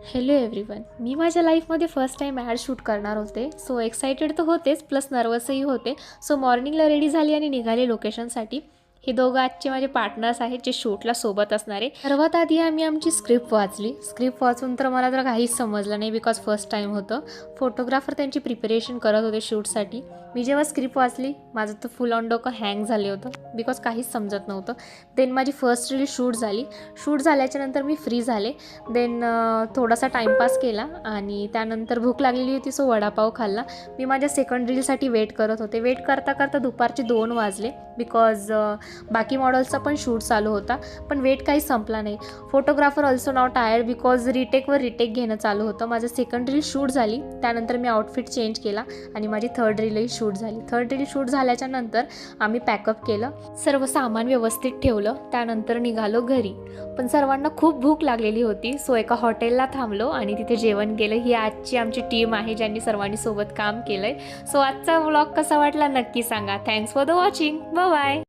Hello everyone. मी माझ्या लाईफमध्ये first time add shoot करणार होते. सो एक्सायटेड तर होतेच, प्लस नर्वसही होते. सो मॉर्निंगला रेडी झाली आणि निघाले लोकेशनसाठी. हे दोघं आजचे माझे पार्टनर्स आहेत जे शूटला सोबत असणारे. सर्वात आधी आम्ही आमची स्क्रिप्ट वाचली. स्क्रिप्ट वाचून तर मला तर काहीच समजलं नाही, बिकॉज फर्स्ट टाईम होतं. फोटोग्राफर त्यांची प्रिपरेशन करत होते शूटसाठी. मी जेव्हा स्क्रिप्ट वाचली, माझं तर फुल ऑन डोकं हँग झाले होतं, बिकॉज काहीच समजत नव्हतं. देन माझी फर्स्ट रील शूट झाली. शूट झाल्याच्यानंतर मी फ्री झाले. देन थोडासा टाईमपास केला आणि त्यानंतर भूक लागलेली होती, सो वडापाव खाल्ला. मी माझ्या सेकंड रीलसाठी वेट करत होते. वेट करता करता दुपारचे 2 वाजले, बिकॉज बाकी मॉडेल्सचा पण शूट चालू होता. पण वेट काही संपला नाही. Photographer also not tired, because रिटेकवर रिटेक घेणं चालू होतं. माझं सेकंड रील शूट झाली. त्यानंतर मी आउटफिट चेंज केला आणि माझी थर्ड रीलही शूट झाली. थर्ड रील शूट झाल्याच्या नंतर आम्ही पॅकअप केलं, सर्व सामान व्यवस्थित ठेवलं. त्यानंतर निघालो घरी. पण सर्वांना खूप भूक लागलेली होती, सो एका हॉटेलला थांबलो आणि तिथे जेवण केलं. ही आजची आमची टीम आहे ज्यांनी सर्वांनी सोबत काम केलं आहे. सो आजचा व्लॉग कसा वाटला नक्की सांगा. Thanks for the watching. Bye bye.